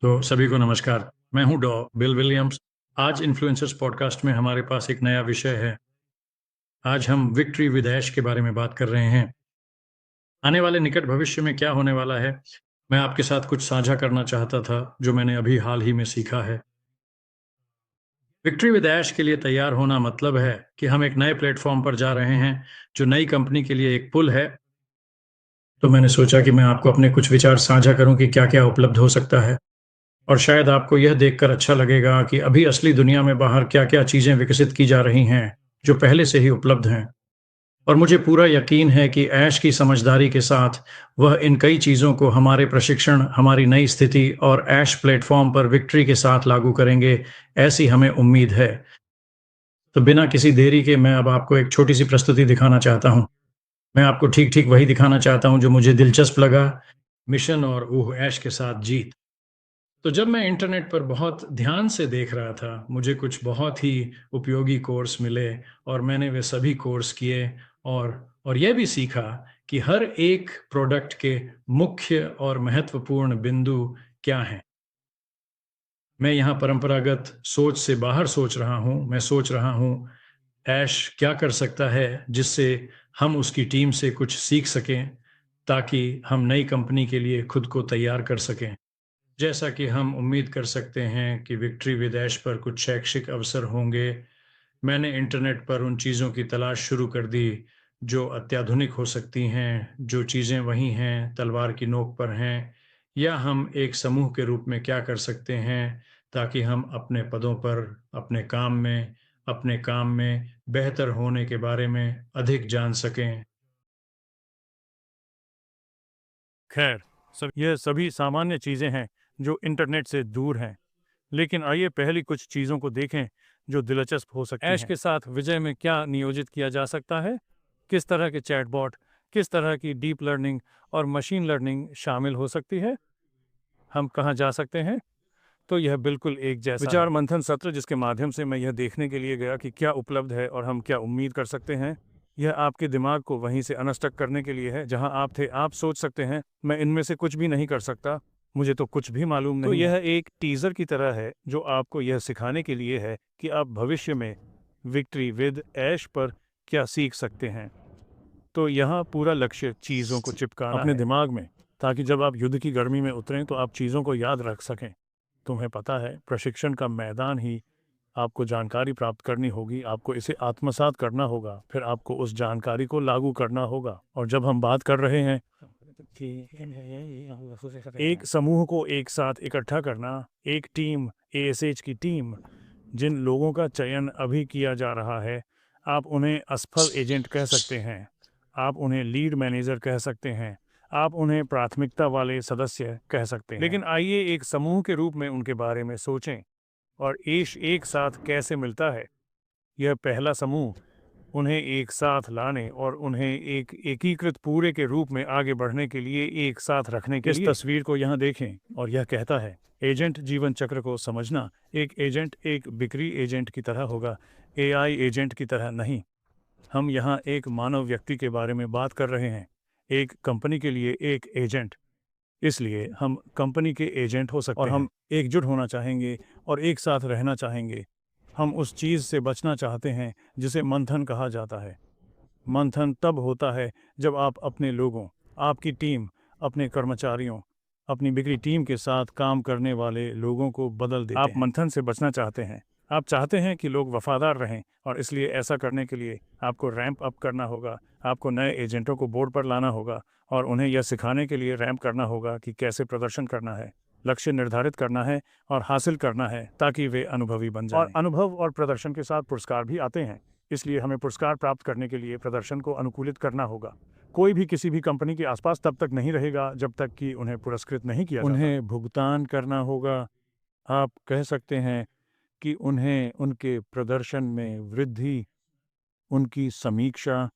तो सभी को नमस्कार। मैं हूं डॉ बिल विलियम्स। आज इन्फ्लुएंसर्स पॉडकास्ट में हमारे पास एक नया विषय है। आज हम विक्ट्री विद ऐश के बारे में बात कर रहे हैं। आने वाले निकट भविष्य में क्या होने वाला है, मैं आपके साथ कुछ साझा करना चाहता था जो मैंने अभी हाल ही में सीखा है। विक्ट्री विद ऐश के लिए तैयार होना मतलब है कि हम एक नए प्लेटफॉर्म पर जा रहे हैं जो नई कंपनी के लिए एक पुल है। तो मैंने सोचा कि मैं आपको अपने कुछ विचार साझा करूं कि क्या-क्या उपलब्ध हो सकता है। और शायद आपको यह देखकर अच्छा लगेगा कि अभी असली दुनिया में बाहर क्या-क्या चीज़ें विकसित की जा रही हैं, जो पहले से ही उपलब्ध हैं। और मुझे पूरा यकीन है कि ऐश की समझदारी के साथ वह इन कई चीज़ों को हमारे प्रशिक्षण, हमारी नई स्थिति और ऐश प्लेटफ़ॉर्म पर विक्ट्री के साथ लागू करेंगे, ऐसी हमें उम्मीद है। तो बिना किसी देरी के मैं अब आपको एक छोटी-सी प्रस्तुति दिखाना चाहता हूँ। मैं आपको ठीक-ठीक वही दिखाना चाहता हूँ जो मुझे दिलचस्प लगा, मिशन और ओह! ऐश के साथ जीत। तो जब मैं इंटरनेट पर बहुत ध्यान से देख रहा था, मुझे कुछ बहुत ही उपयोगी कोर्स मिले और मैंने वे सभी कोर्स किए और यह भी सीखा कि हर एक प्रोडक्ट के मुख्य और महत्वपूर्ण बिंदु क्या हैं। मैं यहाँ परंपरागत सोच से बाहर सोच रहा हूँ। मैं सोच रहा हूँ, ऐश क्या कर सकता है जिससे हम उसकी टीम से कुछ सीख सकें, ताकि हम नई कंपनी के लिए खुद को तैयार कर सकें। जैसा कि हम उम्मीद कर सकते हैं कि विक्ट्री विद ऐश पर कुछ शैक्षिक अवसर होंगे, मैंने इंटरनेट पर उन चीज़ों की तलाश शुरू कर दी, जो अत्याधुनिक हो सकती हैं, जो चीज़ें वही हैं, तलवार की नोक पर हैं, या हम एक समूह के रूप में क्या कर सकते हैं, ताकि हम अपने पदों पर, अपने काम में बेहतर होने के बारे में अधिक जान सकें। खैर, सब यह सभी सामान्य चीज़ें हैं जो इंटरनेट से दूर हैं। लेकिन आइए पहली कुछ चीज़ों को देखें जो दिलचस्प हो सकती हैं। ऐश के साथ विजय में क्या नियोजित किया जा सकता है? किस तरह के चैटबॉट, किस तरह की डीप लर्निंग और मशीन लर्निंग शामिल हो सकती है? हम कहाँ जा सकते हैं? तो यह बिल्कुल एक जैसा विचार मंथन सत्र जिसके माध्यम से मैं यह देखने के लिए गया कि क्या उपलब्ध है और हम क्या उम्मीद कर सकते हैं। यह आपके दिमाग को वहीं से अनस्टक करने के लिए है जहां आप थे। आप सोच सकते हैं, मैं इनमें से कुछ भी नहीं कर सकता, मुझे तो कुछ भी मालूम नहीं। तो यह एक टीजर की तरह है जो आपको यह सिखाने के लिए है कि आप भविष्य में विक्ट्री विद ऐश पर क्या सीख सकते हैं। तो यहाँ पूरा लक्ष्य चीज़ों को चिपकाना अपने दिमाग में, ताकि जब आप युद्ध की गर्मी में उतरें तो आप चीज़ों को याद रख सकें। तुम्हें पता है, प्रशिक्षण का मैदान ही आपको जानकारी प्राप्त करनी होगी, आपको इसे आत्मसात करना होगा, फिर आपको उस जानकारी को लागू करना होगा। और जब हम बात कर रहे हैं एक समूह को एक साथ इकट्ठा करना, एक टीम, एएसएच की टीम, जिन लोगों का चयन अभी किया जा रहा है, आप उन्हें असफल एजेंट कह सकते हैं, आप उन्हें लीड मैनेजर कह सकते हैं, आप उन्हें प्राथमिकता वाले सदस्य कह सकते हैं। लेकिन आइए एक समूह के रूप में उनके बारे में सोचें और ऐश एक साथ कैसे मिलता है। यह पहला समूह उन्हें एक साथ लाने और उन्हें एक एकीकृत पूरे के रूप में आगे बढ़ने के लिए एक साथ रखने के लिए। इस तस्वीर को यहाँ देखें और यह कहता है, एजेंट जीवन चक्र को समझना। एक एजेंट एक बिक्री एजेंट की तरह होगा, एआई एजेंट की तरह नहीं। हम यहाँ एक मानव व्यक्ति के बारे में बात कर रहे हैं, एक कंपनी के लिए एक एजेंट। इसलिए हम कंपनी के एजेंट हो सकते हैं और हम एकजुट होना चाहेंगे और एक साथ रहना चाहेंगे। हम उस चीज़ से बचना चाहते हैं जिसे मंथन कहा जाता है। मंथन तब होता है जब आप अपने लोगों, आपकी टीम, अपने कर्मचारियों, अपनी बिक्री टीम के साथ काम करने वाले लोगों को बदल देते हैं। आप मंथन से बचना चाहते हैं। आप चाहते हैं कि लोग वफादार रहें और इसलिए ऐसा करने के लिए आपको रैंप अप करना होगा। आपको नए एजेंटों को बोर्ड पर लाना होगा और उन्हें यह सिखाने के लिए रैंप करना होगा कि कैसे प्रदर्शन करना है, लक्ष्य निर्धारित करना है और हासिल करना है, ताकि वे अनुभवी बन जाएं। और अनुभव और प्रदर्शन के साथ पुरस्कार भी आते हैं। इसलिए हमें पुरस्कार प्राप्त करने के लिए प्रदर्शन को अनुकूलित करना होगा। कोई भी किसी भी कंपनी के आसपास तब तक नहीं रहेगा जब तक कि उन्हें पुरस्कृत नहीं किया जाता। उन्हें भुगतान करना होगा। आप कह सकते हैं कि उन्हें उनके प्रदर्शन में वृद्धि, उनकी समीक्षा,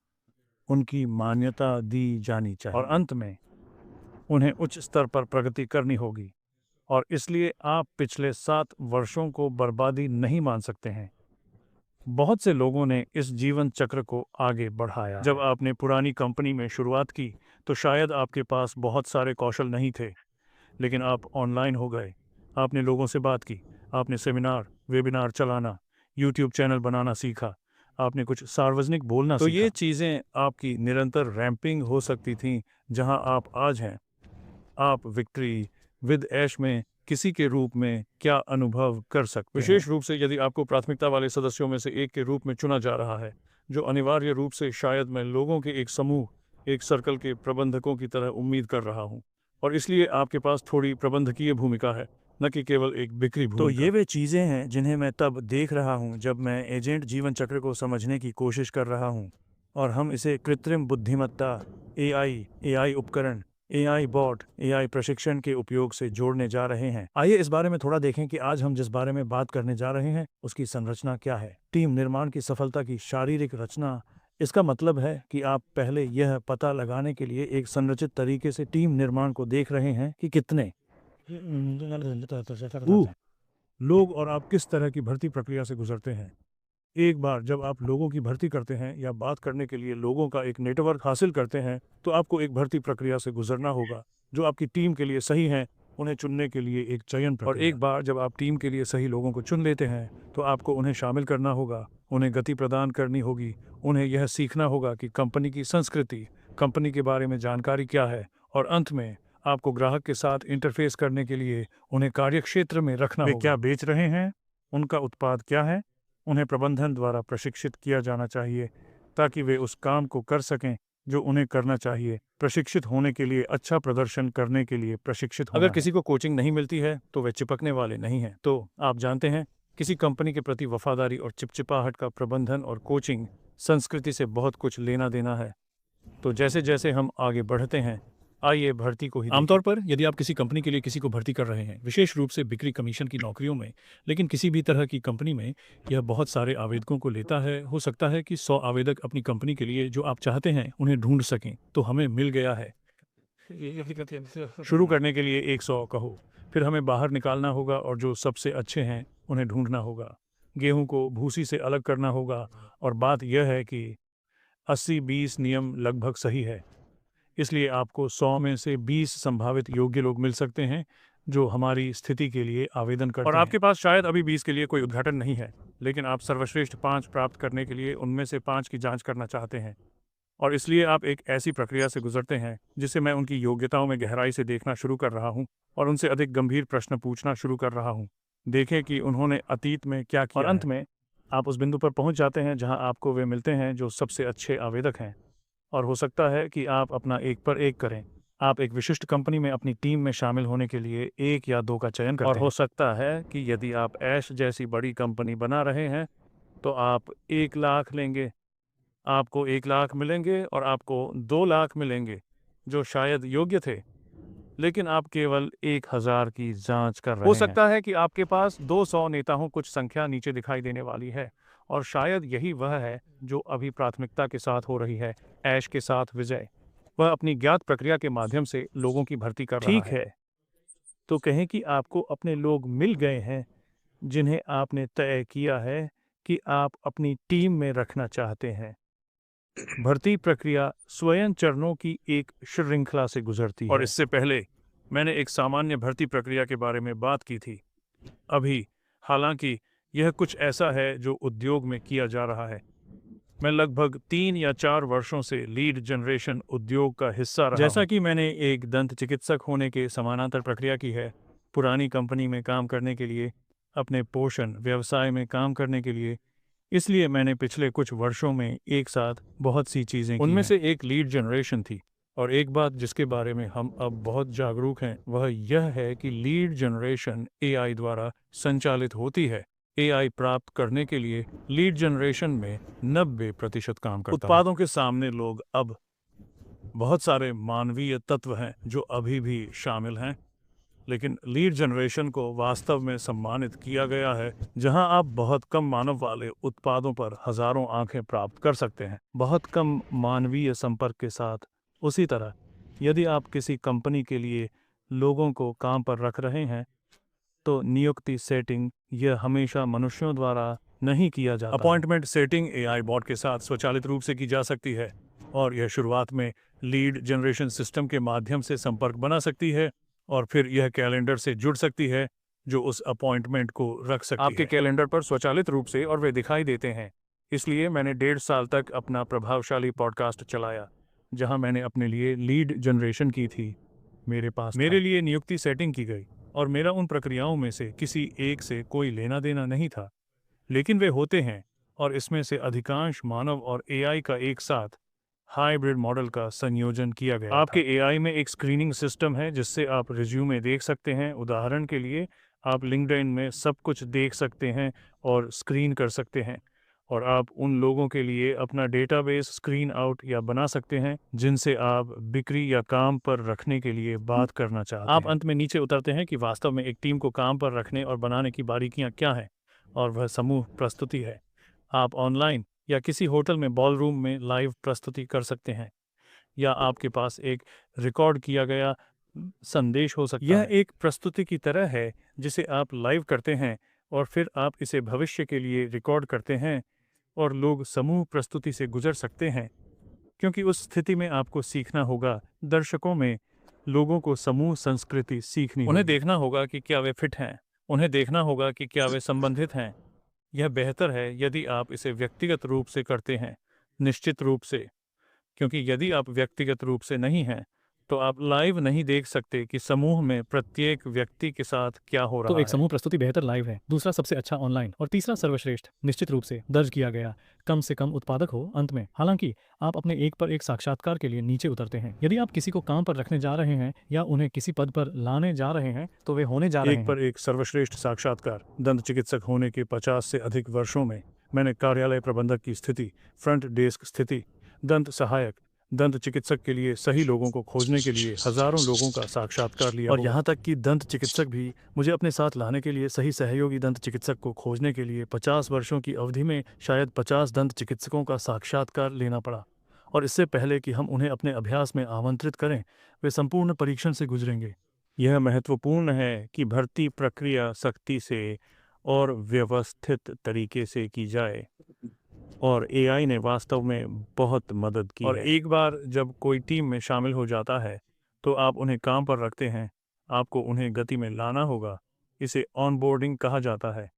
उनकी मान्यता दी जानी चाहिए और अंत में उन्हें उच्च स्तर पर प्रगति करनी होगी। और इसलिए आप पिछले 7 वर्षों को बर्बादी नहीं मान सकते हैं। बहुत से लोगों ने इस जीवन चक्र को आगे बढ़ाया। जब आपने पुरानी कंपनी में शुरुआत की तो शायद आपके पास बहुत सारे कौशल नहीं थे, लेकिन आप ऑनलाइन हो गए, आपने लोगों से बात की, आपने सेमिनार, वेबिनार चलाना, यूट्यूब चैनल बनाना सीखा, आपने कुछ सार्वजनिक बोलना सीखा। तो ये चीज़ें आपकी निरंतर रैंपिंग हो सकती थीं, जहाँ आप आज हैं। आप विक्ट्री विद ऐश में किसी के रूप में क्या अनुभव कर सकते हैं? विशेष रूप से यदि आपको प्राथमिकता वाले सदस्यों में से एक के रूप में चुना जा रहा है, जो अनिवार्य रूप से शायद मैं लोगों के एक समूह, एक सर्कल के प्रबंधकों की तरह उम्मीद कर रहा हूँ, और इसलिए आपके पास थोड़ी प्रबंधकीय भूमिका है, न कि केवल एक बिक्री भूमिका। तो ये वे चीज़ें हैं जिन्हें मैं तब देख रहा हूँ जब मैं एजेंट जीवन चक्र को समझने की कोशिश कर रहा हूँ, और हम इसे कृत्रिम बुद्धिमत्ता, एआई उपकरण, एआई बॉट, एआई प्रशिक्षण के उपयोग से जोड़ने जा रहे हैं। आइए इस बारे में थोड़ा देखें कि आज हम जिस बारे में बात करने जा रहे हैं उसकी संरचना क्या है। टीम निर्माण की सफलता की शारीरिक रचना। इसका मतलब है कि आप पहले यह पता लगाने के लिए एक संरचित तरीके से टीम निर्माण को देख रहे हैं कि कितने लोग और आप किस तरह की भर्ती प्रक्रिया से गुजरते हैं। एक बार जब आप लोगों की भर्ती करते हैं या बात करने के लिए लोगों का एक नेटवर्क हासिल करते हैं, तो आपको एक भर्ती प्रक्रिया से गुजरना होगा जो आपकी टीम के लिए सही है, उन्हें चुनने के लिए एक चयन प्रक्रिया। और एक बार जब आप टीम के लिए सही लोगों को चुन लेते हैं, तो आपको उन्हें शामिल करना होगा, उन्हें गति प्रदान करनी होगी, उन्हें यह सीखना होगा कि कंपनी की संस्कृति, कंपनी के बारे में जानकारी क्या है, और अंत में आपको ग्राहक के साथ इंटरफेस करने के लिए उन्हें कार्यक्षेत्र में रखना होगा। वे क्या बेच रहे हैं, उनका उत्पाद क्या है, उन्हें प्रबंधन द्वारा प्रशिक्षित किया जाना चाहिए ताकि वे उस काम को कर सकें जो उन्हें करना चाहिए। प्रशिक्षित होने के लिए, अच्छा प्रदर्शन करने के लिए प्रशिक्षित होना। अगर किसी को कोचिंग नहीं मिलती है तो वे चिपकने वाले नहीं हैं। तो आप जानते हैं, किसी कंपनी के प्रति वफादारी और चिपचिपाहट का प्रबंधन और कोचिंग संस्कृति से बहुत कुछ लेना देना है। तो जैसे जैसे हम आगे बढ़ते हैं, आइए भर्ती को ही आमतौर पर यदि आप किसी कंपनी के लिए किसी को भर्ती कर रहे हैं, विशेष रूप से बिक्री कमीशन की नौकरियों में, लेकिन किसी भी तरह की कंपनी में, यह बहुत सारे आवेदकों को लेता है। हो सकता है कि 100 आवेदक अपनी कंपनी के लिए जो आप चाहते हैं उन्हें ढूंढ सकें। तो हमें मिल गया है। शुरू करने के लिए 100 कहो, फिर हमें बाहर निकालना होगा और जो सबसे अच्छे हैं उन्हें ढूंढना होगा। गेहूं को भूसी से अलग करना होगा, और बात यह है कि 80-20 नियम लगभग सही है। इसलिए आपको 100 में से 20 संभावित योग्य लोग मिल सकते हैं जो हमारी स्थिति के लिए आवेदन करते हैं। और आपके पास शायद अभी 20 के लिए कोई उद्घाटन नहीं है, लेकिन आप सर्वश्रेष्ठ 5 प्राप्त करने के लिए उनमें से 5 की जांच करना चाहते हैं। और इसलिए आप एक ऐसी प्रक्रिया से गुजरते हैं जिसे मैं उनकी योग्यताओं में गहराई से देखना शुरू कर रहा हूं और उनसे अधिक गंभीर प्रश्न पूछना शुरू कर रहा हूं। देखें कि उन्होंने अतीत में क्या किया। और अंत में आप उस बिंदु पर पहुंच जाते हैं जहां आपको वे मिलते हैं जो सबसे अच्छे आवेदक हैं। और हो सकता है कि आप अपना एक पर एक करें। आप एक विशिष्ट कंपनी में अपनी टीम में शामिल होने के लिए 1 या 2 का चयन करते हैं। और हो सकता है कि यदि आप ऐश जैसी बड़ी कंपनी बना रहे हैं, तो आप 1 लाख लेंगे, आपको 1 लाख मिलेंगे और आपको 2 लाख मिलेंगे जो शायद योग्य थे, लेकिन आप केवल 1000 की जांच कर रहे हैं। हो सकता है कि आपके पास 200 नेता हों, कुछ संख्या नीचे दिखाई देने वाली है, और शायद यही वह है जो अभी प्राथमिकता के साथ हो रही है। ऐश के साथ विजय, वह अपनी ज्ञात प्रक्रिया के माध्यम से लोगों की भर्ती कर रहा है। ठीक है, तो कहें कि आपको अपने लोग मिल गए हैं जिन्हें आपने तय किया है कि आप अपनी टीम में रखना चाहते हैं। भर्ती प्रक्रिया स्वयं चरणों की एक श्रृंखला से गुजरती है। और इससे पहले मैंने एक सामान्य भर्ती प्रक्रिया के बारे में बात की थी। अभी हालांकि यह कुछ ऐसा है जो उद्योग में किया जा रहा है। मैं लगभग 3 या 4 वर्षों से लीड जनरेशन उद्योग का हिस्सा रहा जैसा कि मैंने एक दंत चिकित्सक होने के समानांतर प्रक्रिया की है, पुरानी कंपनी में काम करने के लिए, अपने पोषण व्यवसाय में काम करने के लिए। इसलिए मैंने पिछले कुछ वर्षों में एक साथ बहुत सी चीज़ें की। उनमें से एक लीड जनरेशन थी, और एक बात जिसके बारे में हम अब बहुत जागरूक हैं वह यह है कि लीड जनरेशन एआई द्वारा संचालित होती है। एआई प्राप्त करने के लिए लीड जनरेशन में 90% काम करता है। उत्पादों के सामने लोग अब बहुत सारे मानवीय तत्व हैं जो अभी भी शामिल हैं, लेकिन लीड जनरेशन को वास्तव में सम्मानित किया गया है, जहां आप बहुत कम मानव वाले उत्पादों पर हजारों आंखें प्राप्त कर सकते हैं, बहुत कम मानवीय संपर्क के साथ। उसी तरह यदि आप किसी कंपनी के लिए लोगों को काम पर रख रहे हैं, तो नियुक्ति सेटिंग यह हमेशा मनुष्यों द्वारा नहीं किया जाता। अपॉइंटमेंट सेटिंग एआई बॉट के साथ स्वचालित रूप से की जा सकती है, और यह शुरुआत में लीड जनरेशन सिस्टम के माध्यम से संपर्क बना सकती है, और फिर यह कैलेंडर से जुड़ सकती है जो उस अपॉइंटमेंट को रख सकती आपके कैलेंडर पर स्वचालित रूप से, और वे दिखाई देते हैं। इसलिए मैंने 1.5 साल तक अपना प्रभावशाली पॉडकास्ट चलाया, जहां मैंने अपने लिए लीड जनरेशन की थी। मेरे लिए नियुक्ति सेटिंग की गई, और मेरा उन प्रक्रियाओं में से किसी एक से कोई लेना देना नहीं था, लेकिन वे होते हैं, और इसमें से अधिकांश मानव और एआई का एक साथ हाइब्रिड मॉडल का संयोजन किया गया आपके एआई में एक स्क्रीनिंग सिस्टम है जिससे आप रिज्यूमे देख सकते हैं। उदाहरण के लिए, आप लिंक्डइन में सब कुछ देख सकते हैं और स्क्रीन कर सकते हैं, और आप उन लोगों के लिए अपना डेटाबेस स्क्रीन आउट या बना सकते हैं जिनसे आप बिक्री या काम पर रखने के लिए बात करना चाहते हैं। आप अंत में नीचे उतरते हैं कि वास्तव में एक टीम को काम पर रखने और बनाने की बारीकियां क्या हैं, और वह समूह प्रस्तुति है। आप ऑनलाइन या किसी होटल में बॉलरूम में लाइव प्रस्तुति कर सकते हैं, या आपके पास एक रिकॉर्ड किया गया संदेश हो सकता है। यह एक प्रस्तुति की तरह है जिसे आप लाइव करते हैं और फिर आप इसे भविष्य के लिए रिकॉर्ड करते हैं, और लोग समूह प्रस्तुति से गुजर सकते हैं, क्योंकि उस स्थिति में आपको सीखना होगा। दर्शकों में लोगों को समूह संस्कृति सीखनी उन्हें देखना होगा कि क्या वे फिट हैं, उन्हें देखना होगा कि क्या वे संबंधित हैं। यह बेहतर है यदि आप इसे व्यक्तिगत रूप से करते हैं, निश्चित रूप से, क्योंकि यदि आप व्यक्तिगत रूप से नहीं हैं तो आप लाइव नहीं देख सकते कि समूह में प्रत्येक व्यक्ति के साथ क्या हो रहा तो एक है। समूह प्रस्तुति बेहतर लाइव है, दूसरा सबसे अच्छा ऑनलाइन, और तीसरा सर्वश्रेष्ठ निश्चित रूप से दर्ज किया गया, कम से कम उत्पादक हो अंत में। हालांकि आप अपने एक पर एक साक्षात्कार के लिए नीचे उतरते हैं। यदि आप किसी को काम पर रखने जा रहे हैं या उन्हें किसी पद पर लाने जा रहे हैं तो वे होने जा रहे हैं। एक पर एक सर्वश्रेष्ठ साक्षात्कार। दंत चिकित्सक होने के 50 से अधिक वर्षों में मैंने कार्यालय प्रबंधक की स्थिति, फ्रंट डेस्क स्थिति, दंत सहायक, दंत चिकित्सक के लिए सही लोगों को खोजने के लिए हजारों लोगों का साक्षात्कार लिया, और यहाँ तक कि दंत चिकित्सक भी मुझे अपने साथ लाने के लिए सही सहयोगी दंत चिकित्सक को खोजने के लिए 50 वर्षों की अवधि में शायद 50 दंत चिकित्सकों का साक्षात्कार लेना पड़ा। और इससे पहले कि हम उन्हें अपने अभ्यास में आमंत्रित करें, वे संपूर्ण परीक्षण से गुजरेंगे। यह महत्वपूर्ण है कि भर्ती प्रक्रिया सख्ती से और व्यवस्थित तरीके से की जाए, और एआई ने वास्तव में बहुत मदद की। और एक बार जब कोई टीम में शामिल हो जाता है तो आप उन्हें काम पर रखते हैं, आपको उन्हें गति में लाना होगा। इसे ऑनबोर्डिंग कहा जाता है।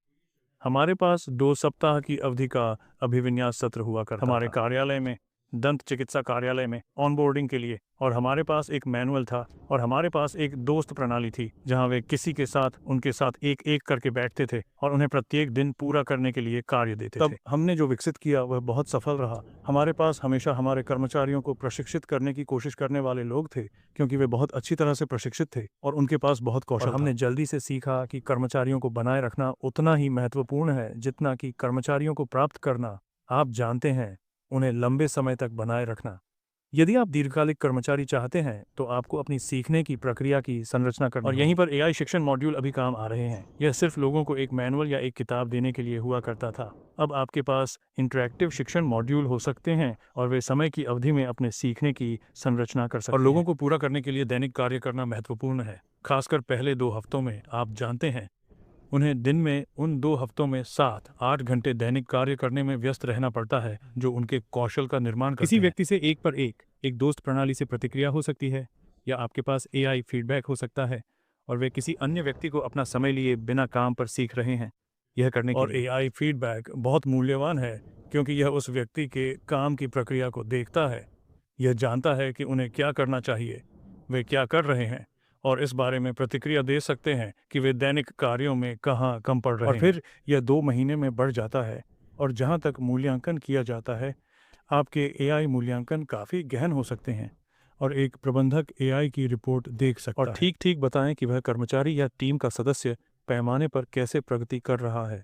हमारे पास 2 सप्ताह की अवधि का अभिविन्यास सत्र हुआ करता हमारे कार्यालय में, दंत चिकित्सा कार्यालय में, ऑनबोर्डिंग के लिए, और हमारे पास एक मैनुअल था, और हमारे पास एक दोस्त प्रणाली थी जहां वे किसी के साथ उनके साथ एक एक करके बैठते थे और उन्हें प्रत्येक दिन पूरा करने के लिए कार्य देते थे। तब हमने जो विकसित किया वह बहुत सफल रहा। हमारे पास हमेशा हमारे कर्मचारियों को प्रशिक्षित करने की कोशिश करने वाले लोग थे, क्योंकि वे बहुत अच्छी तरह से प्रशिक्षित थे और उनके पास बहुत कौशल था। हमने जल्दी से सीखा कि कर्मचारियों को बनाए रखना उतना ही महत्वपूर्ण है जितना कि कर्मचारियों को प्राप्त करना। आप जानते हैं, उन्हें लंबे समय तक बनाए रखना। यदि आप दीर्घकालिक कर्मचारी चाहते हैं तो आपको अपनी सीखने की प्रक्रिया की संरचना करनी और यहीं पर एआई शिक्षण मॉड्यूल अभी काम आ रहे हैं। यह सिर्फ लोगों को एक मैनुअल या एक किताब देने के लिए हुआ करता था। अब आपके पास इंटरैक्टिव शिक्षण मॉड्यूल हो सकते हैं और वे समय की अवधि में अपने सीखने की संरचना कर सकते हैं। और लोगों को पूरा करने के लिए दैनिक कार्य करना महत्वपूर्ण है, खासकर पहले 2 हफ्तों में। आप जानते हैं, उन्हें दिन में उन 2 हफ्तों में 7-8 घंटे दैनिक कार्य करने में व्यस्त रहना पड़ता है जो उनके कौशल का निर्माण करते हैं। किसी व्यक्ति से एक पर एक दोस्त प्रणाली से प्रतिक्रिया हो सकती है, या आपके पास एआई फीडबैक हो सकता है और वे किसी अन्य व्यक्ति को अपना समय लिए बिना काम पर सीख रहे हैं यह करने के लिए। और एआई फीडबैक बहुत मूल्यवान है क्योंकि यह उस व्यक्ति के काम की प्रक्रिया को देखता है। यह जानता है कि उन्हें क्या करना चाहिए, वे क्या कर रहे हैं, और इस बारे में प्रतिक्रिया दे सकते हैं कि वे दैनिक कार्यों में कहाँ कम पड़ रहे हैं। और फिर यह 2 महीने में बढ़ जाता है। और जहाँ तक मूल्यांकन किया जाता है, आपके एआई मूल्यांकन काफ़ी गहन हो सकते हैं और एक प्रबंधक एआई की रिपोर्ट देख सकता है और ठीक बताएं कि वह कर्मचारी या टीम का सदस्य पैमाने पर कैसे प्रगति कर रहा है।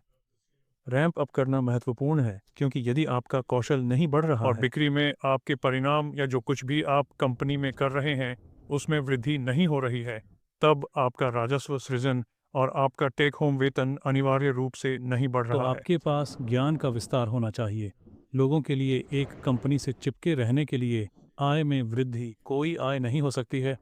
रैंप अप करना महत्वपूर्ण है क्योंकि यदि आपका कौशल नहीं बढ़ रहा और बिक्री में आपके परिणाम या जो कुछ भी आप कंपनी में कर रहे हैं उसमें वृद्धि नहीं हो रही है, तब आपका राजस्व सृजन और आपका टेक होम वेतन अनिवार्य रूप से नहीं बढ़ रहा है। तो आपके पास ज्ञान का विस्तार होना चाहिए। लोगों के लिए एक कंपनी से चिपके रहने के लिए आय में वृद्धि कोई आय नहीं हो सकती है।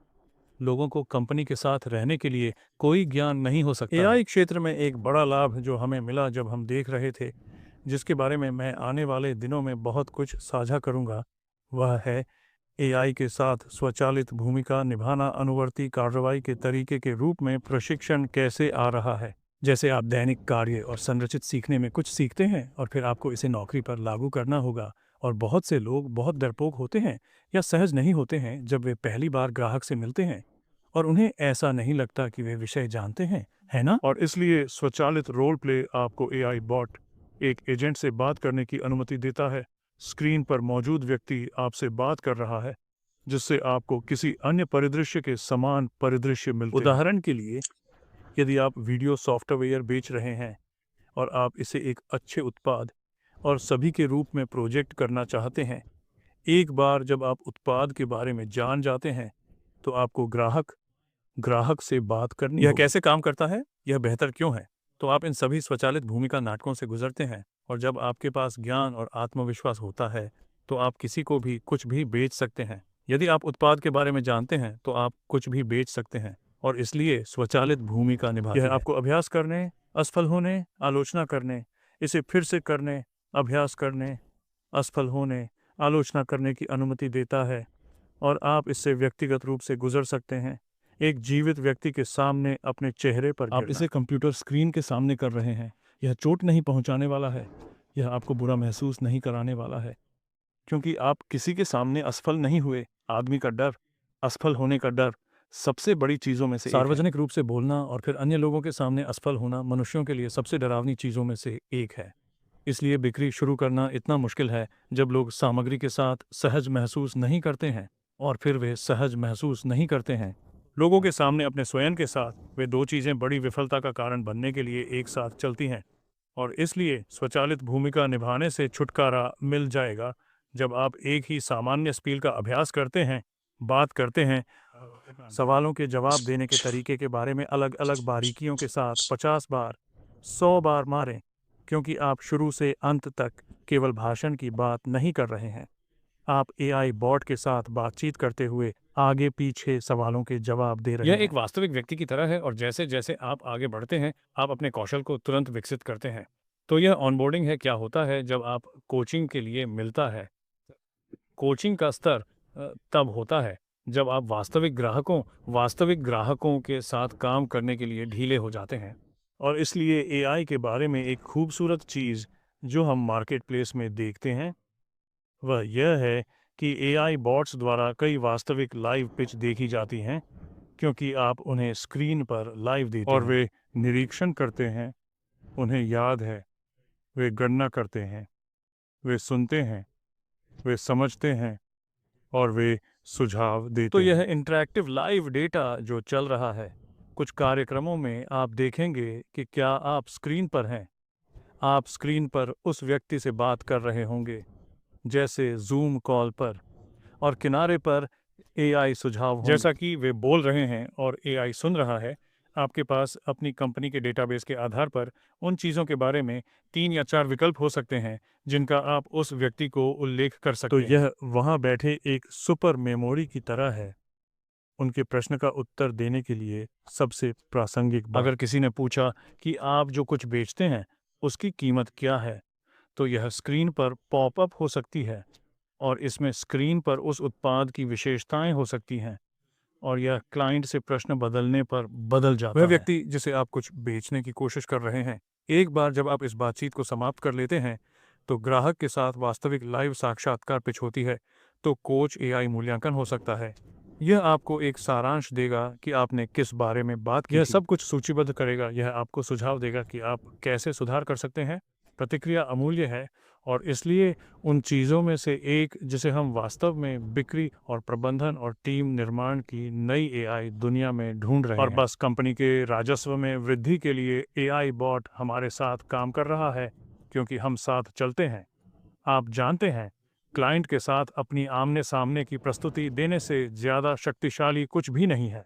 लोगों को कंपनी के साथ रहने के लिए कोई ज्ञान नहीं हो सकता। एआई क्षेत्र में एक बड़ा लाभ जो हमें मिला जब हम देख रहे थे, जिसके बारे में मैं आने वाले दिनों में बहुत कुछ साझा करूंगा, वह है एआई के साथ स्वचालित भूमिका निभाना अनुवर्ती कार्रवाई के तरीके के रूप में प्रशिक्षण कैसे आ रहा है। जैसे आप दैनिक कार्य और संरचित सीखने में कुछ सीखते हैं और फिर आपको इसे नौकरी पर लागू करना होगा। और बहुत से लोग बहुत डरपोक होते हैं या सहज नहीं होते हैं जब वे पहली बार ग्राहक से मिलते हैं और उन्हें ऐसा नहीं लगता कि वे विषय जानते हैं, है ना? और इसलिए स्वचालित रोल प्ले आपको एआई बॉट एक एजेंट से बात करने की अनुमति देता है। स्क्रीन पर मौजूद व्यक्ति आपसे बात कर रहा है, जिससे आपको किसी अन्य परिदृश्य के समान परिदृश्य मिलते हैं। उदाहरण के लिए, यदि आप वीडियो सॉफ्टवेयर बेच रहे हैं और आप इसे एक अच्छे उत्पाद और सभी के रूप में प्रोजेक्ट करना चाहते हैं, एक बार जब आप उत्पाद के बारे में जान जाते हैं, तो आपको ग्राहक से बात करनी यह कैसे काम करता है, यह बेहतर क्यों है, तो आप इन सभी स्वचालित भूमिका नाटकों से गुजरते हैं। और जब आपके पास ज्ञान और आत्मविश्वास होता है, तो आप किसी को भी कुछ भी बेच सकते हैं। यदि आप उत्पाद के बारे में जानते हैं, तो आप कुछ भी बेच सकते हैं और इसलिए स्वचालित भूमिका निभाती है। यह आपको अभ्यास करने, असफल होने, आलोचना करने, इसे फिर से करने, अभ्यास करने, असफल होने, आलोचना करने की अनुमति देता है और आप इससे व्यक्तिगत रूप से गुजर सकते हैं। एक जीवित व्यक्ति के सामने अपने चेहरे पर आप इसे कंप्यूटर स्क्रीन के सामने कर रहे हैं। यह चोट नहीं पहुंचाने वाला है, यह आपको बुरा महसूस नहीं कराने वाला है, क्योंकि आप किसी के सामने असफल नहीं हुए। आदमी का डर, असफल होने का डर सबसे बड़ी चीज़ों में से सार्वजनिक रूप से बोलना और फिर अन्य लोगों के सामने असफल होना मनुष्यों के लिए सबसे डरावनी चीज़ों में से एक है। इसलिए बिक्री शुरू करना इतना मुश्किल है जब लोग सामग्री के साथ सहज महसूस नहीं करते हैं और फिर वे सहज महसूस नहीं करते हैं लोगों के सामने अपने स्वयं के साथ। वे दो चीज़ें बड़ी विफलता का कारण बनने के लिए एक साथ चलती हैं और इसलिए स्वचालित भूमिका निभाने से छुटकारा मिल जाएगा जब आप एक ही सामान्य स्पील का अभ्यास करते हैं, बात करते हैं, सवालों के जवाब देने के तरीके के बारे में अलग अलग बारीकियों के साथ 50 बार, 100 बार मारें, क्योंकि आप शुरू से अंत तक केवल भाषण की बात नहीं कर रहे हैं। आप एआई बॉट के साथ बातचीत करते हुए आगे पीछे सवालों के जवाब दे रहे हैं। यह एक वास्तविक व्यक्ति की तरह है और जैसे जैसे आप आगे बढ़ते हैं, आप अपने कौशल को तुरंत विकसित करते हैं। तो यह ऑनबोर्डिंग है। क्या होता है जब आप कोचिंग के लिए मिलता है? कोचिंग का स्तर तब होता है जब आप वास्तविक ग्राहकों के साथ काम करने के लिए ढीले हो जाते हैं। और इसलिए एआई के बारे में एक खूबसूरत चीज़ जो हम मार्केट प्लेस में देखते हैं वह यह है कि एआई बॉट्स द्वारा कई वास्तविक लाइव पिच देखी जाती हैं, क्योंकि आप उन्हें स्क्रीन पर लाइव देते हैं और वे निरीक्षण करते हैं, उन्हें याद है, वे गणना करते हैं, वे सुनते हैं, वे समझते हैं और वे सुझाव देते हैं। तो यह इंटरैक्टिव लाइव डेटा जो चल रहा है, कुछ कार्यक्रमों में आप देखेंगे कि क्या आप स्क्रीन पर हैं, आप स्क्रीन पर उस व्यक्ति से बात कर रहे होंगे, जैसे जूम कॉल पर, और किनारे पर एआई सुझाव होंगे। जैसा कि वे बोल रहे हैं और एआई सुन रहा है। आपके पास अपनी कंपनी के डेटाबेस के आधार पर उन चीज़ों के बारे में 3 या 4 विकल्प हो सकते हैं जिनका आप उस व्यक्ति को उल्लेख कर सकते हैं। तो यह वहाँ बैठे एक सुपर मेमोरी की तरह है, उनके प्रश्न का उत्तर देने के लिए सबसे प्रासंगिक बात। अगर किसी ने पूछा कि आप जो कुछ बेचते हैं उसकी कीमत क्या है, तो यह स्क्रीन पर पॉपअप हो सकती है और इसमें स्क्रीन पर उस उत्पाद की विशेषताएं हो सकती हैं और यह क्लाइंट से प्रश्न बदलने पर बदल जाता है। वह व्यक्ति जिसे आप कुछ बेचने की कोशिश कर रहे हैं, एक बार जब आप इस बातचीत को समाप्त कर लेते हैं, तो ग्राहक के साथ वास्तविक लाइव साक्षात्कार पिच होती है। तो कोच एआई मूल्यांकन हो सकता है। यह आपको एक सारांश देगा कि आपने किस बारे में बात की। यह सब कुछ सूचीबद्ध करेगा। यह आपको सुझाव देगा कि आप कैसे सुधार कर सकते हैं। प्रतिक्रिया अमूल्य है और इसलिए उन चीज़ों में से एक जिसे हम वास्तव में बिक्री और प्रबंधन और टीम निर्माण की नई एआई दुनिया में ढूंढ रहे हैं। और बस कंपनी के राजस्व में वृद्धि के लिए एआई बॉट हमारे साथ काम कर रहा है, क्योंकि हम साथ चलते हैं। आप जानते हैं, क्लाइंट के साथ अपनी आमने सामने की प्रस्तुति देने से ज़्यादा शक्तिशाली कुछ भी नहीं है।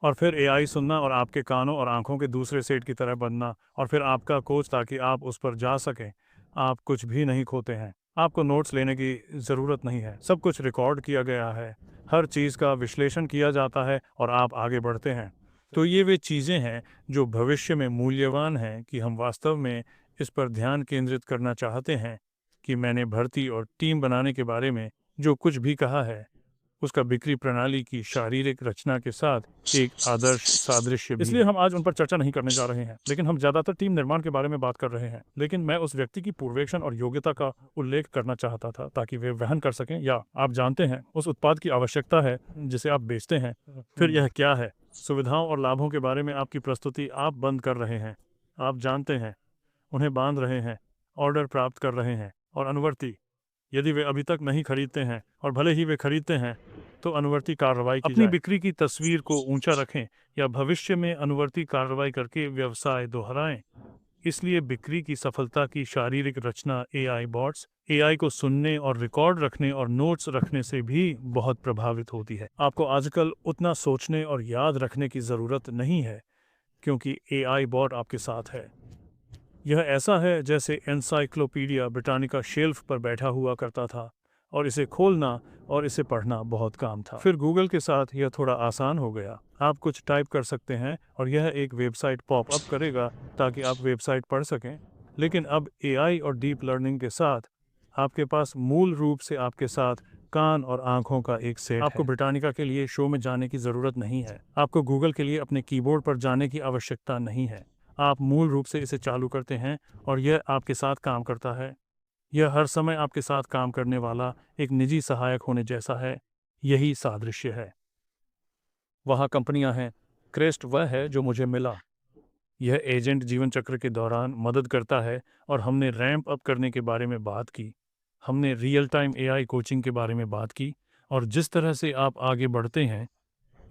और फिर एआई सुनना और आपके कानों और आंखों के दूसरे सेट की तरह बनना और फिर आपका कोच ताकि आप उस पर जा सकें। आप कुछ भी नहीं खोते हैं। आपको नोट्स लेने की ज़रूरत नहीं है। सब कुछ रिकॉर्ड किया गया है, हर चीज़ का विश्लेषण किया जाता है और आप आगे बढ़ते हैं। तो ये वे चीज़ें हैं जो भविष्य में मूल्यवान हैं कि हम वास्तव में इस पर ध्यान केंद्रित करना चाहते हैं कि मैंने भर्ती और टीम बनाने के बारे में जो कुछ भी कहा है उसका बिक्री प्रणाली की शारीरिक रचना के साथ एक आदर्श सादृश्य भी इसलिए हम आज उन पर चर्चा नहीं करने जा रहे हैं, लेकिन हम ज्यादातर टीम निर्माण के बारे में बात कर रहे हैं। लेकिन मैं उस व्यक्ति की पूर्वेक्षण और योग्यता का उल्लेख करना चाहता था ताकि वे वहन कर सकें, या आप जानते हैं उस उत्पाद की आवश्यकता है जिसे आप बेचते हैं। फिर यह क्या है, सुविधाओं और लाभों के बारे में आपकी प्रस्तुति आप बंद कर रहे हैं, आप जानते हैं, उन्हें बांध रहे हैं, ऑर्डर प्राप्त कर रहे हैं, और अनुवर्ती यदि वे अभी तक नहीं खरीदते हैं, और भले ही वे खरीदते हैं, तो अनुवर्ती कार्रवाई की अपनी बिक्री की तस्वीर को ऊंचा रखें या भविष्य में अनुवर्ती कार्रवाई करके व्यवसाय दोहराएं। इसलिए बिक्री की सफलता की शारीरिक रचना एआई बॉट्स, एआई को सुनने और रिकॉर्ड रखने और नोट्स रखने से भी बहुत प्रभावित होती है। आपको आजकल उतना सोचने और याद रखने की ज़रूरत नहीं है, क्योंकि एआई बॉट आपके साथ है। यह ऐसा है जैसे एनसाइक्लोपीडिया ब्रिटानिका शेल्फ पर बैठा हुआ करता था, और इसे खोलना और इसे पढ़ना बहुत काम था। फिर गूगल के साथ यह थोड़ा आसान हो गया। आप कुछ टाइप कर सकते हैं और यह एक वेबसाइट पॉप अप करेगा ताकि आप वेबसाइट पढ़ सकें। लेकिन अब एआई और डीप लर्निंग के साथ आपके पास मूल रूप से आपके साथ कान और आंखों का एक सेट आपको ब्रिटानिका के लिए शो में जाने की ज़रूरत नहीं है। आपको गूगल के लिए अपने कीबोर्ड पर जाने की आवश्यकता नहीं है। आप मूल रूप से इसे चालू करते हैं और यह आपके साथ काम करता है। यह हर समय आपके साथ काम करने वाला एक निजी सहायक होने जैसा है। यही सादृश्य है। वहाँ कंपनियां हैं। क्रेस्ट वह है जो मुझे मिला। यह एजेंट जीवन चक्र के दौरान मदद करता है, और हमने रैंप अप करने के बारे में बात की। हमने रियल टाइम एआई कोचिंग के बारे में बात की, और जिस तरह से आप आगे बढ़ते हैं,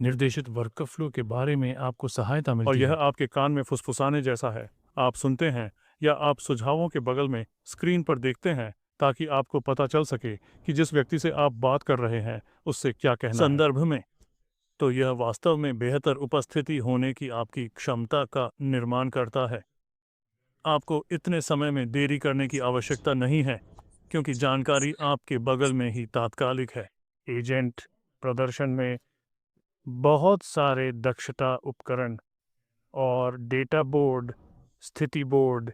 निर्देशित वर्कफ्लो के बारे में आपको सहायता मिलती है। और यह आपके कान में फुसफुसाने जैसा है। आप सुनते हैं या आप सुझावों के बगल में स्क्रीन पर देखते हैं ताकि आपको पता चल सके कि जिस व्यक्ति से आप बात कर रहे हैं उससे क्या कहना संदर्भ में। तो यह वास्तव में बेहतर उपस्थिति होने की आपकी क्षमता का निर्माण करता है। आपको इतने समय में देरी करने की आवश्यकता नहीं है, क्योंकि जानकारी आपके बगल में ही तात्कालिक है। एजेंट प्रदर्शन में बहुत सारे दक्षता उपकरण और डेटा बोर्ड, स्थिति बोर्ड,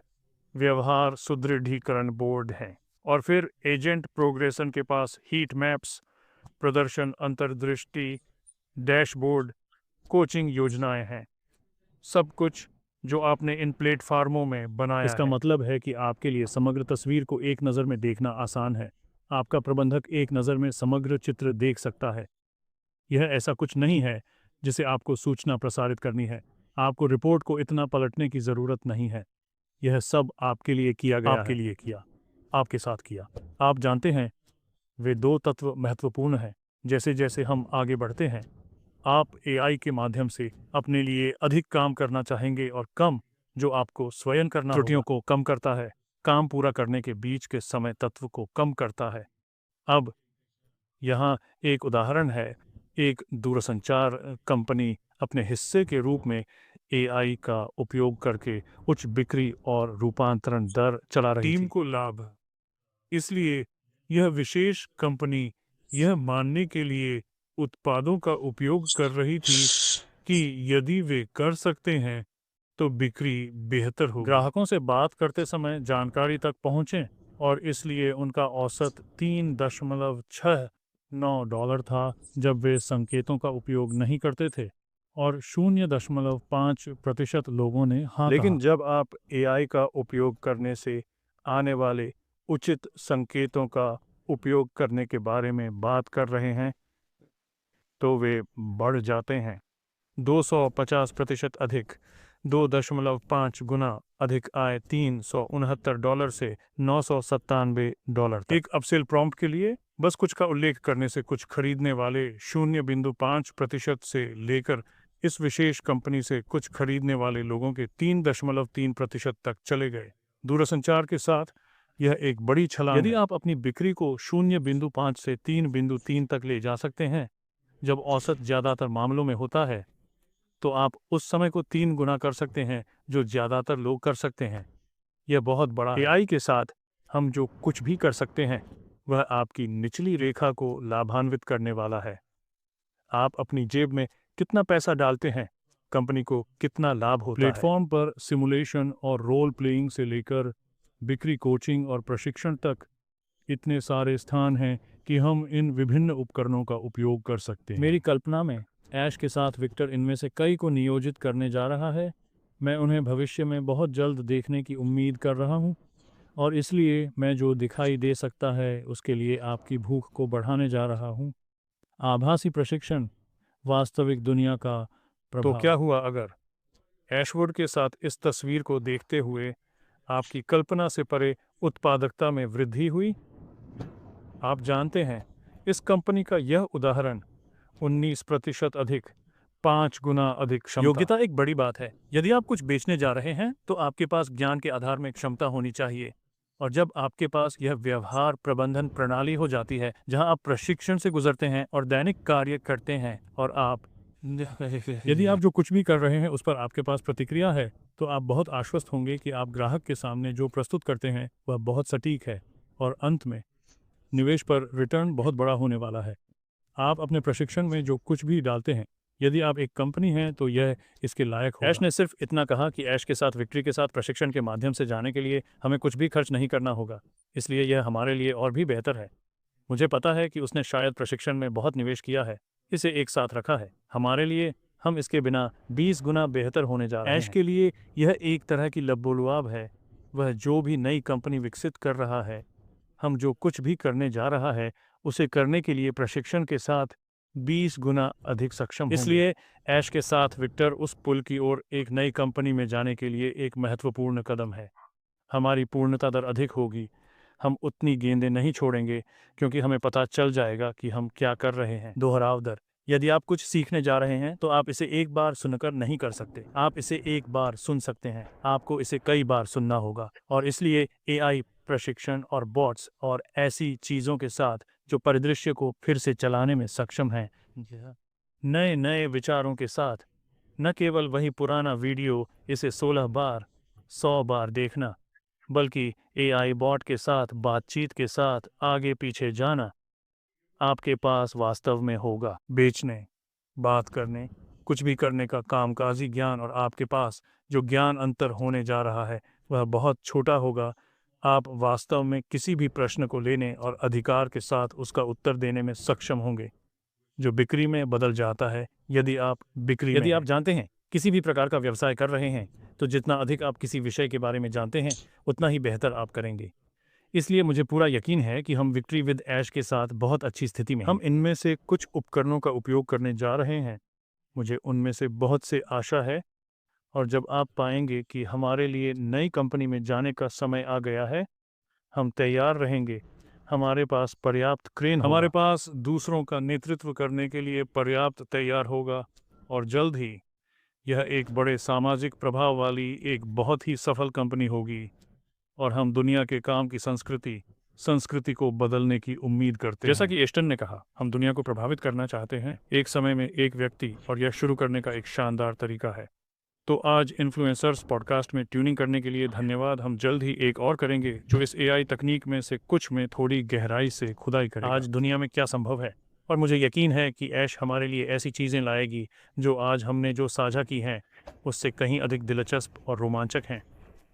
व्यवहार सुदृढ़ीकरण बोर्ड हैं। और फिर एजेंट प्रोग्रेशन के पास हीट मैप्स, प्रदर्शन अंतर्दृष्टि, डैशबोर्ड, कोचिंग योजनाएं हैं। सब कुछ जो आपने इन प्लेटफार्मों में बनाया इसका मतलब है कि आपके लिए समग्र तस्वीर को एक नज़र में देखना आसान है। आपका प्रबंधक एक नज़र में समग्र चित्र देख सकता है। यह ऐसा कुछ नहीं है जिसे आपको सूचना प्रसारित करनी है। आपको रिपोर्ट को इतना पलटने की ज़रूरत नहीं है। यह सब आपके लिए किया गया आपके लिए किया, आपके साथ किया। आप जानते हैं, वे दो तत्व महत्वपूर्ण हैं। जैसे जैसे हम आगे बढ़ते हैं, आप एआई के माध्यम से अपने लिए अधिक काम करना चाहेंगे और कम, जो आपको स्वयं करना त्रुटियों को कम करता है, काम पूरा करने के बीच के समय तत्व को कम करता है। अब यहाँ एक उदाहरण है। एक दूरसंचार कंपनी अपने हिस्से के रूप में एआई का उपयोग करके उच्च बिक्री और रूपांतरण दर चला रही थी। टीम को लाभ। इसलिए यह विशेष कंपनी यह मानने के लिए उत्पादों का उपयोग कर रही थी कि यदि वे कर सकते हैं तो बिक्री बेहतर होगी। ग्राहकों से बात करते समय जानकारी तक पहुंचें, और इसलिए उनका औसत $3.69 था जब वे संकेतों का उपयोग नहीं करते थे, और 0.5% लोगों ने हाँ लेकिन जब आप एआई का उपयोग करने से आने वाले उचित संकेतों का उपयोग करने के बारे में बात कर रहे हैं, तो वे बढ़ जाते हैं 250% अधिक, 2.5 गुना अधिक आय, $369 से $997 तक। एक अपसेल प्रॉम्प्ट के लिए बस कुछ का उल्लेख करने से कुछ खरीदने वाले 0.5% से लेकर इस विशेष कंपनी से कुछ खरीदने वाले लोगों के 3.3% तक चले गए। दूरसंचार के साथ यह एक बड़ी छलांग है। यदि आप अपनी बिक्री को 0.5 से 3.3 तक ले जा सकते हैं, जब औसत ज़्यादातर मामलों में होता है, तो आप उस समय को 3 गुना कर सकते हैं जो ज़्यादातर लोग कर सकते हैं। यह बहुत बड़ा है। एआई के साथ हम जो कुछ भी कर सकते हैं वह आपकी निचली रेखा को लाभान्वित करने वाला है। आप अपनी जेब में कितना पैसा डालते हैं, कंपनी को कितना लाभ होता है। प्लेटफॉर्म पर सिमुलेशन और रोल प्लेइंग से लेकर बिक्री कोचिंग और प्रशिक्षण तक इतने सारे स्थान हैं कि हम इन विभिन्न उपकरणों का उपयोग कर सकते हैं। मेरी कल्पना में ऐश के साथ विक्टर इनमें से कई को नियोजित करने जा रहा है। मैं उन्हें भविष्य में बहुत जल्द देखने की उम्मीद कर रहा हूँ, और इसलिए मैं जो दिखाई दे सकता है उसके लिए आपकी भूख को बढ़ाने जा रहा हूँ। आभासी प्रशिक्षण, वास्तविक दुनिया का प्रभाव। तो क्या हुआ अगर ऐशवुड के साथ इस तस्वीर को देखते हुए आपकी कल्पना से परे उत्पादकता में वृद्धि हुई? आप जानते हैं, इस कंपनी का यह उदाहरण 19% अधिक, 5 गुना अधिक क्षमता। योग्यता एक बड़ी बात है। यदि आप कुछ बेचने जा रहे हैं तो आपके पास ज्ञान के आधार में क्षमता होनी चाहिए। और जब आपके पास यह व्यवहार प्रबंधन प्रणाली हो जाती है जहां आप प्रशिक्षण से गुजरते हैं और दैनिक कार्य करते हैं, और आप यदि आप जो कुछ भी कर रहे हैं उस पर आपके पास प्रतिक्रिया है, तो आप बहुत आश्वस्त होंगे कि आप ग्राहक के सामने जो प्रस्तुत करते हैं वह बहुत सटीक है, और अंत में निवेश पर रिटर्न बहुत बड़ा होने वाला है। आप अपने प्रशिक्षण में जो कुछ भी डालते हैं, यदि आप एक कंपनी हैं तो यह इसके लायक होगा। ऐश ने सिर्फ इतना कहा कि ऐश के साथ विक्ट्री के साथ प्रशिक्षण के माध्यम से जाने के लिए हमें कुछ भी खर्च नहीं करना होगा, इसलिए यह हमारे लिए और भी बेहतर है। मुझे पता है कि उसने शायद प्रशिक्षण में बहुत निवेश किया है, इसे एक साथ रखा है। हमारे लिए हम इसके बिना 20 गुना बेहतर होने जा रहे हैं। ऐश के लिए यह एक तरह की लबोलुआब है। वह जो भी नई कंपनी विकसित कर रहा है, हम जो कुछ भी करने जा रहा है उसे करने के लिए प्रशिक्षण के साथ 20 गुना अधिक सक्षम होंगे। इसलिए ऐश के साथ विक्टर उस पुल की ओर एक नई कंपनी में जाने के लिए एक महत्वपूर्ण कदम है। हमारी पूर्णता दर अधिक होगी। हम उतनी गेंदें नहीं छोड़ेंगे क्योंकि हमें पता चल जाएगा कि हम क्या कर रहे हैं। दोहराव दर। यदि आप कुछ सीखने जा रहे हैं तो आप इसे एक बार सुनकर नहीं कर सकते। आप इसे एक बार सुन सकते हैं, आपको इसे कई बार सुनना होगा। और इसलिए एआई प्रशिक्षण और बॉट्स और ऐसी चीज़ों के साथ जो परिदृश्य को फिर से चलाने में सक्षम हैं, नए नए विचारों के साथ, न केवल वही पुराना वीडियो इसे 16 बार 100 बार देखना, बल्कि एआई बॉट के साथ बातचीत के साथ आगे पीछे जाना आपके पास वास्तव में होगा। बेचने, बात करने, कुछ भी करने का कामकाजी ज्ञान, और आपके पास जो ज्ञान अंतर होने जा रहा है वह बहुत छोटा होगा। आप वास्तव में किसी भी प्रश्न को लेने और अधिकार के साथ उसका उत्तर देने में सक्षम होंगे, जो बिक्री में बदल जाता है। यदि आप जानते हैं किसी भी प्रकार का व्यवसाय कर रहे हैं, तो जितना अधिक आप किसी विषय के बारे में जानते हैं उतना ही बेहतर आप करेंगे। इसलिए मुझे पूरा यकीन है कि हम विक्ट्री विद ऐश के साथ बहुत अच्छी स्थिति में हैं। हम इनमें से कुछ उपकरणों का उपयोग करने जा रहे हैं। मुझे उनमें से बहुत से आशा है, और जब आप पाएंगे कि हमारे लिए नई कंपनी में जाने का समय आ गया है, हम तैयार रहेंगे। हमारे पास पर्याप्त क्रेन होगा, हमारे पास दूसरों का नेतृत्व करने के लिए पर्याप्त तैयार होगा, और जल्द ही यह एक बड़े सामाजिक प्रभाव वाली एक बहुत ही सफल कंपनी होगी, और हम दुनिया के काम की संस्कृति को बदलने की उम्मीद करते हैं। जैसा कि एस्टन ने कहा, हम दुनिया को प्रभावित करना चाहते हैं, एक समय में एक व्यक्ति, और यह शुरू करने का एक शानदार तरीका है। तो आज इन्फ्लुएंसर्स पॉडकास्ट में ट्यूनिंग करने के लिए धन्यवाद। हम जल्द ही एक और करेंगे जो इस एआई तकनीक में से कुछ में थोड़ी गहराई से खुदाई करेगा। आज दुनिया में क्या संभव है, और मुझे यकीन है कि ऐश हमारे लिए ऐसी चीज़ें लाएगी जो आज हमने जो साझा की हैं उससे कहीं अधिक दिलचस्प और रोमांचक हैं।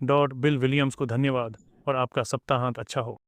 बिल विलियम्स को धन्यवाद, और आपका सप्ताहांत अच्छा हो।